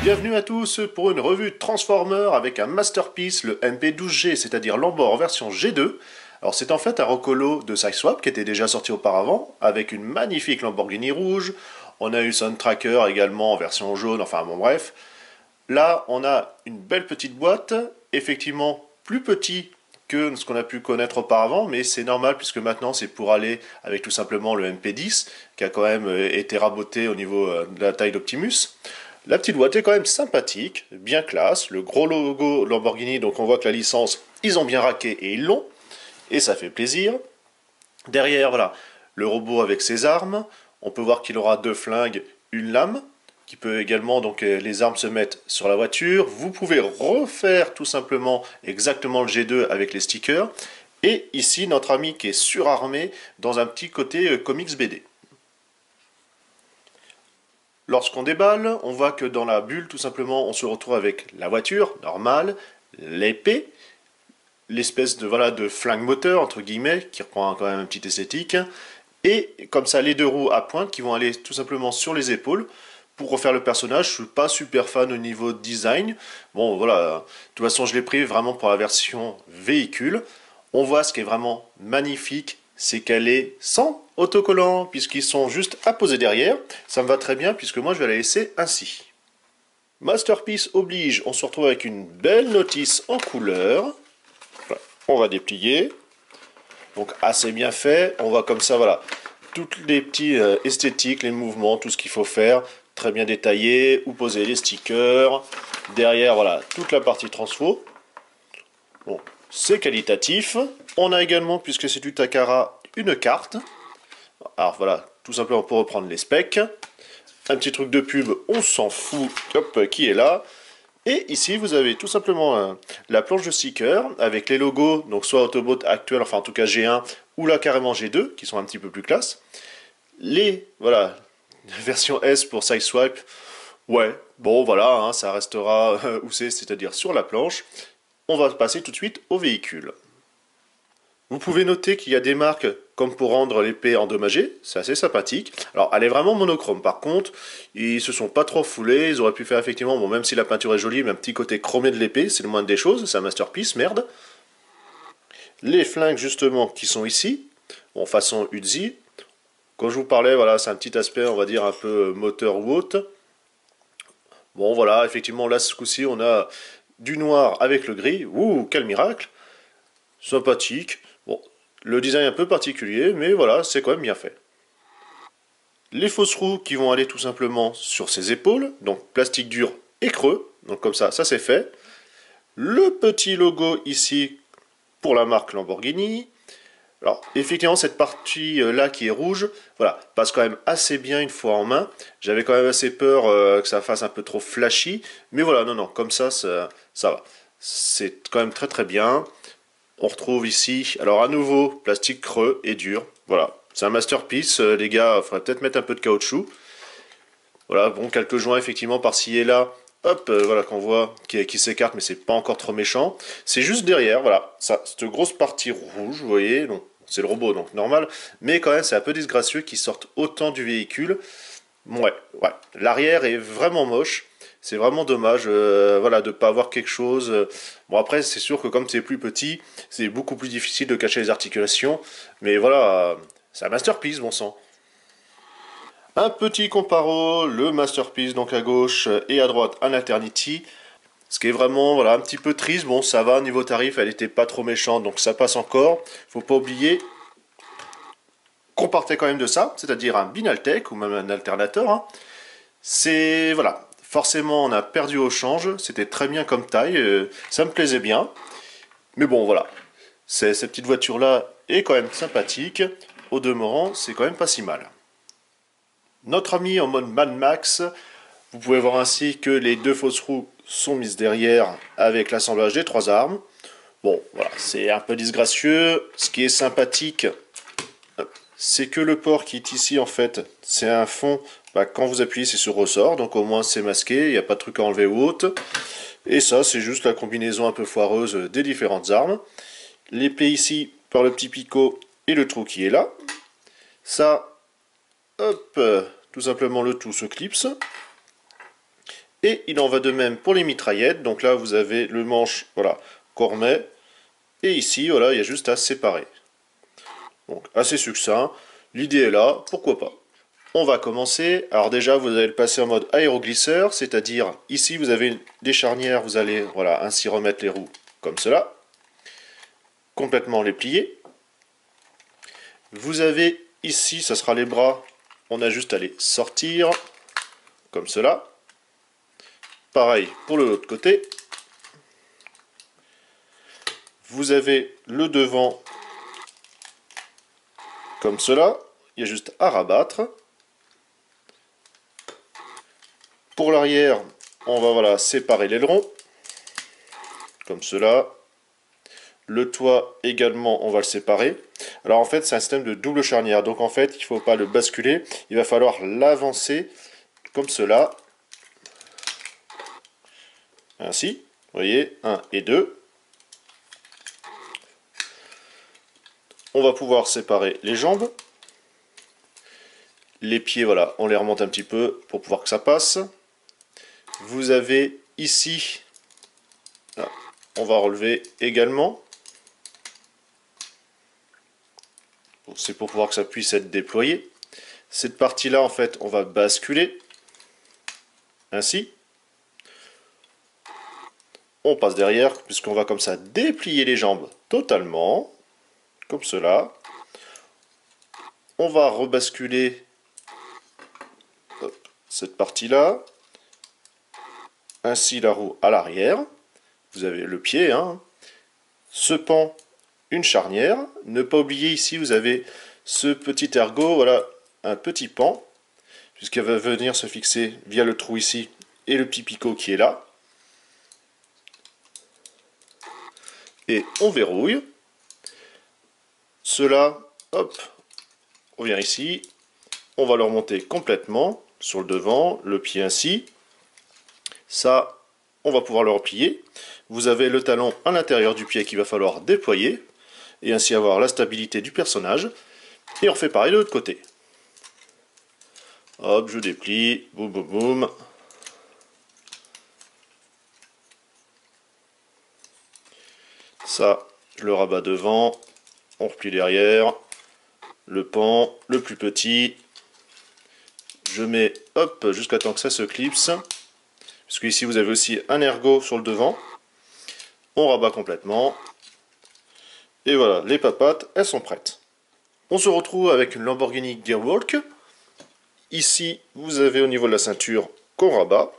Bienvenue à tous pour une revue Transformer avec un Masterpiece, le MP12G, c'est-à-dire Lambor en version G2. Alors c'est en fait un recolo de Sideswap qui était déjà sorti auparavant, avec une magnifique Lamborghini rouge. On a eu Soundtracker également en version jaune, enfin bon bref. Là on a une belle petite boîte, effectivement plus petit que ce qu'on a pu connaître auparavant, mais c'est normal puisque maintenant c'est pour aller avec tout simplement le MP10 qui a quand même été raboté au niveau de la taille d'Optimus. La petite boîte est quand même sympathique, bien classe, le gros logo Lamborghini, donc on voit que la licence, ils ont bien raqué et ils l'ont, et ça fait plaisir. Derrière, voilà, le robot avec ses armes, on peut voir qu'il aura deux flingues, une lame, qui peut également, donc les armes se mettent sur la voiture. Vous pouvez refaire tout simplement exactement le G2 avec les stickers. Et ici, notre ami qui est surarmé dans un petit côté comics BD. Lorsqu'on déballe, on voit que dans la bulle, tout simplement, on se retrouve avec la voiture, normale, l'épée, l'espèce de, voilà, de flingue moteur, entre guillemets, qui reprend quand même une petite esthétique, et comme ça, les deux roues à pointe qui vont aller tout simplement sur les épaules. Pour refaire le personnage, je suis pas super fan au niveau design. Bon, voilà, de toute façon, je l'ai pris vraiment pour la version véhicule. On voit ce qui est vraiment magnifique, c'est qu'elle est sans autocollant, puisqu'ils sont juste à poser derrière. Ça me va très bien, puisque moi, je vais la laisser ainsi. Masterpiece oblige, on se retrouve avec une belle notice en couleur. Voilà. On va déplier. Donc, assez bien fait. On voit comme ça, voilà, toutes les petits esthétiques, les mouvements, tout ce qu'il faut faire. Très bien détaillé, où poser les stickers. Derrière, voilà, toute la partie transfo. Bon, c'est qualitatif. On a également, puisque c'est du Takara, une carte. Alors voilà, tout simplement pour reprendre les specs. Un petit truc de pub, on s'en fout, hop, qui est là. Et ici, vous avez tout simplement la planche de sticker avec les logos, donc soit Autobot actuel, enfin en tout cas G1, ou là carrément G2, qui sont un petit peu plus classe. Les, voilà, version S pour Sideswipe, ouais, bon voilà, hein, ça restera où c'est-à-dire sur la planche. On va passer tout de suite au véhicule. Vous pouvez noter qu'il y a des marques comme pour rendre l'épée endommagée, c'est assez sympathique. Alors elle est vraiment monochrome par contre, ils se sont pas trop foulés, ils auraient pu faire effectivement, bon même si la peinture est jolie, mais un petit côté chromé de l'épée, c'est le moindre des choses, c'est un masterpiece, merde. Les flingues justement qui sont ici, bon façon Uzi, quand je vous parlais, voilà, c'est un petit aspect on va dire un peu moteur ou autre. Bon voilà, effectivement là ce coup-ci on a du noir avec le gris, ouh quel miracle, sympathique. Bon, le design est un peu particulier, mais voilà, c'est quand même bien fait. Les fausses roues qui vont aller tout simplement sur ses épaules, donc plastique dur et creux, donc comme ça c'est fait. Le petit logo ici pour la marque Lamborghini. Alors effectivement cette partie là qui est rouge, voilà, passe quand même assez bien une fois en main. J'avais quand même assez peur que ça fasse un peu trop flashy, mais voilà, non, comme ça va. C'est quand même très très bien. On retrouve ici, alors à nouveau, plastique creux et dur. Voilà, c'est un masterpiece, les gars, il faudrait peut-être mettre un peu de caoutchouc. Voilà, bon, quelques joints effectivement par-ci et là. Hop, voilà qu'on voit qui s'écarte, mais c'est pas encore trop méchant. C'est juste derrière, voilà, ça, cette grosse partie rouge, vous voyez, donc c'est le robot, donc normal. Mais quand même, c'est un peu disgracieux qu'ils sortent autant du véhicule. Ouais. L'arrière est vraiment moche. C'est vraiment dommage voilà, de ne pas avoir quelque chose. Bon, après, c'est sûr que comme c'est plus petit, c'est beaucoup plus difficile de cacher les articulations. Mais voilà, c'est un masterpiece, bon sang. Un petit comparo, le masterpiece, donc à gauche et à droite, un Eternity. Ce qui est vraiment voilà, un petit peu triste. Bon, ça va, niveau tarif, elle était pas trop méchante, donc ça passe encore. Faut pas oublier qu'on partait quand même de ça, c'est-à-dire un Binaltech ou même un alternateur. Hein. C'est voilà, forcément on a perdu au change, c'était très bien comme taille, ça me plaisait bien. Mais bon voilà, cette petite voiture là est quand même sympathique, au demeurant c'est quand même pas si mal. Notre ami en mode Mad Max, vous pouvez voir ainsi que les deux fausses roues sont mises derrière avec l'assemblage des trois armes. Bon voilà, c'est un peu disgracieux, ce qui est sympathique, c'est que le port qui est ici en fait, c'est un fond, quand vous appuyez c'est ce ressort, donc au moins c'est masqué, il n'y a pas de truc à enlever ou autre. Et ça c'est juste la combinaison un peu foireuse des différentes armes. L'épée ici par le petit picot et le trou qui est là. Ça, hop, tout simplement le tout se clipse. Et il en va de même pour les mitraillettes. Donc là, vous avez le manche, voilà, qu'on remet. Et ici, voilà, il y a juste à séparer. Donc, assez succinct. L'idée est là, pourquoi pas. On va commencer. Alors déjà, vous allez le passer en mode aéroglisseur, c'est-à-dire, ici, vous avez des charnières, vous allez, voilà, ainsi remettre les roues comme cela. Complètement les plier. Vous avez ici, ça sera les bras. On a juste à les sortir, comme cela. Pareil pour l'autre côté. Vous avez le devant comme cela. Il y a juste à rabattre. Pour l'arrière, on va voilà, séparer l'aileron. Comme cela. Le toit également, on va le séparer. Alors en fait, c'est un système de double charnière. Donc en fait, il ne faut pas le basculer. Il va falloir l'avancer comme cela. Ainsi. Vous voyez, 1 et 2. On va pouvoir séparer les jambes. Les pieds, voilà, on les remonte un petit peu pour pouvoir que ça passe. Vous avez ici, là, on va relever également. C'est pour pouvoir que ça puisse être déployé. Cette partie-là, en fait, on va basculer. Ainsi. On passe derrière, puisqu'on va comme ça déplier les jambes totalement. Comme cela. On va rebasculer cette partie-là. Ainsi la roue à l'arrière. Vous avez le pied. Hein. Ce pan, une charnière. Ne pas oublier ici, vous avez ce petit ergot. Voilà, un petit pan. Puisqu'elle va venir se fixer via le trou ici. Et le petit picot qui est là. Et on verrouille. Cela, hop, on vient ici. On va le remonter complètement sur le devant, le pied ainsi. Ça, on va pouvoir le replier. Vous avez le talon à l'intérieur du pied qu'il va falloir déployer. Et ainsi avoir la stabilité du personnage. Et on fait pareil de l'autre côté. Hop, je déplie. Boum, boum, boum. Ça, je le rabats devant. On replie derrière. Le pan, le plus petit. Je mets, hop, jusqu'à temps que ça se clipse. Parce que ici, vous avez aussi un ergot sur le devant. On rabat complètement. Et voilà, les papates, elles sont prêtes. On se retrouve avec une Lamborghini Gearwalk. Ici, vous avez au niveau de la ceinture qu'on rabat.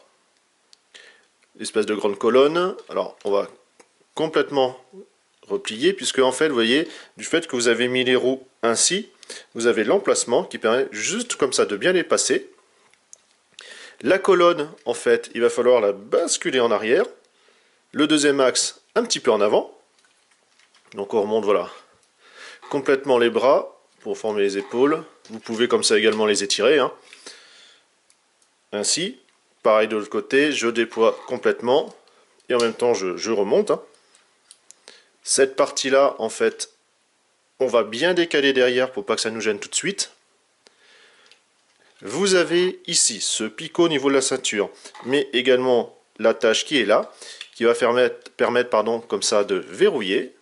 L'espèce de grande colonne. Alors, on va complètement replier, puisque en fait, vous voyez, du fait que vous avez mis les roues ainsi, vous avez l'emplacement qui permet juste comme ça de bien les passer. La colonne, en fait, il va falloir la basculer en arrière. Le deuxième axe, un petit peu en avant. Donc on remonte, voilà, complètement les bras pour former les épaules. Vous pouvez comme ça également les étirer. Hein. Ainsi. Pareil de l'autre côté, je déploie complètement. Et en même temps, je remonte. Hein. Cette partie-là, en fait, on va bien décaler derrière pour pas que ça nous gêne tout de suite. Vous avez ici ce picot au niveau de la ceinture, mais également l'attache qui est là, qui va permettre comme ça de verrouiller.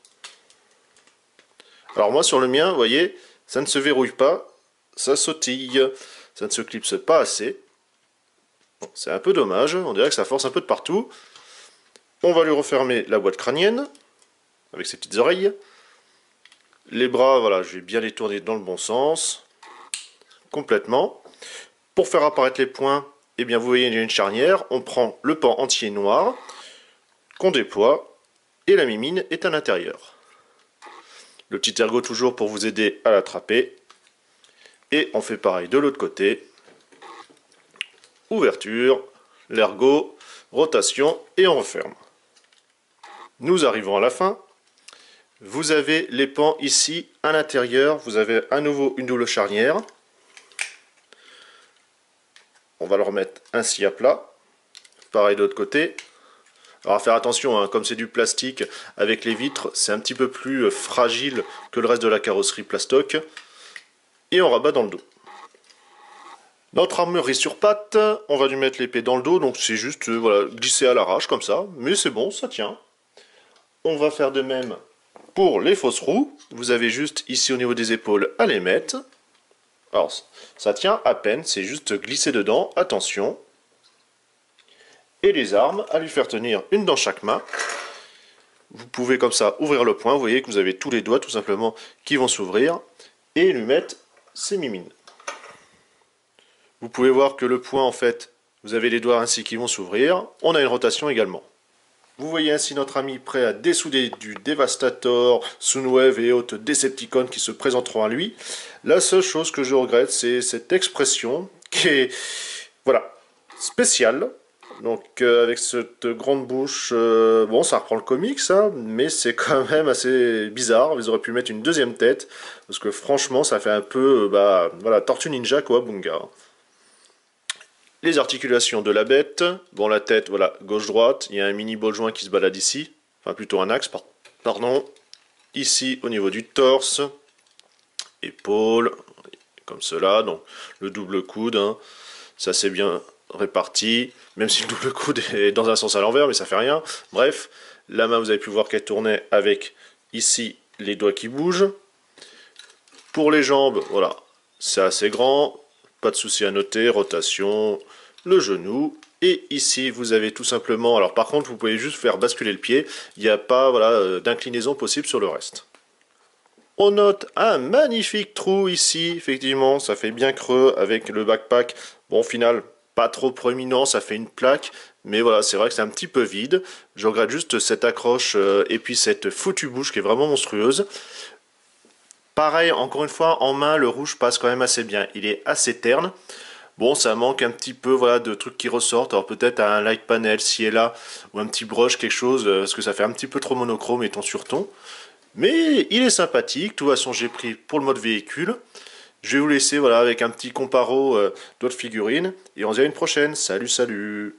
Alors moi sur le mien, vous voyez, ça ne se verrouille pas, ça sautille, ça ne se clipse pas assez. Bon, c'est un peu dommage, on dirait que ça force un peu de partout. On va lui refermer la boîte crânienne, avec ses petites oreilles. Les bras, voilà, je vais bien les tourner dans le bon sens, complètement. Pour faire apparaître les points, eh bien vous voyez, il y a une charnière, on prend le pan entier noir, qu'on déploie, et la mimine est à l'intérieur. Le petit ergot toujours pour vous aider à l'attraper. Et on fait pareil de l'autre côté. Ouverture, l'ergot, rotation, et on referme. Nous arrivons à la fin. Vous avez les pans ici, à l'intérieur, vous avez à nouveau une double charnière. On va le remettre ainsi à plat. Pareil de l'autre côté. Alors à faire attention, hein, comme c'est du plastique, avec les vitres, c'est un petit peu plus fragile que le reste de la carrosserie plastoc. Et on rabat dans le dos. Notre armure est sur pattes, on va lui mettre l'épée dans le dos, donc c'est juste voilà, glisser à l'arrache comme ça, mais c'est bon, ça tient. On va faire de même pour les fausses roues, vous avez juste ici au niveau des épaules à les mettre. Alors ça tient à peine, c'est juste glisser dedans, attention. Et les armes, à lui faire tenir une dans chaque main. Vous pouvez comme ça ouvrir le poing, vous voyez que vous avez tous les doigts tout simplement qui vont s'ouvrir, et lui mettre ses mimines. Vous pouvez voir que le poing en fait, vous avez les doigts ainsi qui vont s'ouvrir, on a une rotation également. Vous voyez ainsi notre ami prêt à dessouder du Devastator, Soundwave et autres Decepticons qui se présenteront à lui. La seule chose que je regrette, c'est cette expression qui est, voilà, spéciale. Donc avec cette grande bouche, bon ça reprend le comic ça, mais c'est quand même assez bizarre. Ils auraient pu mettre une deuxième tête, parce que franchement ça fait un peu, bah voilà, Tortue Ninja quoi, Bunga. Les articulations de la bête, bon la tête, voilà, gauche-droite, il y a un mini bol joint qui se balade ici, enfin plutôt un axe, pardon. Ici au niveau du torse, épaules, comme cela, donc le double coude, hein, ça c'est bien réparti, même si le double coude est dans un sens à l'envers, mais ça fait rien. Bref, la main vous avez pu voir qu'elle tournait avec ici les doigts qui bougent. Pour les jambes, voilà, c'est assez grand, pas de souci à noter, rotation, le genou, et ici vous avez tout simplement, alors par contre vous pouvez juste faire basculer le pied, il n'y a pas voilà, d'inclinaison possible sur le reste. On note un magnifique trou ici, effectivement, ça fait bien creux avec le backpack. Bon, au final, pas trop proéminent, ça fait une plaque, mais voilà, c'est vrai que c'est un petit peu vide. Je regrette juste cette accroche et puis cette foutue bouche qui est vraiment monstrueuse. Pareil, encore une fois, en main, le rouge passe quand même assez bien. Il est assez terne. Bon, ça manque un petit peu voilà, de trucs qui ressortent. Alors peut-être un light panel ci et là, ou un petit brush, quelque chose, parce que ça fait un petit peu trop monochrome et ton sur ton. Mais il est sympathique, de toute façon j'ai pris pour le mode véhicule. Je vais vous laisser voilà, avec un petit comparo d'autres figurines. Et on se dit à une prochaine. Salut, salut!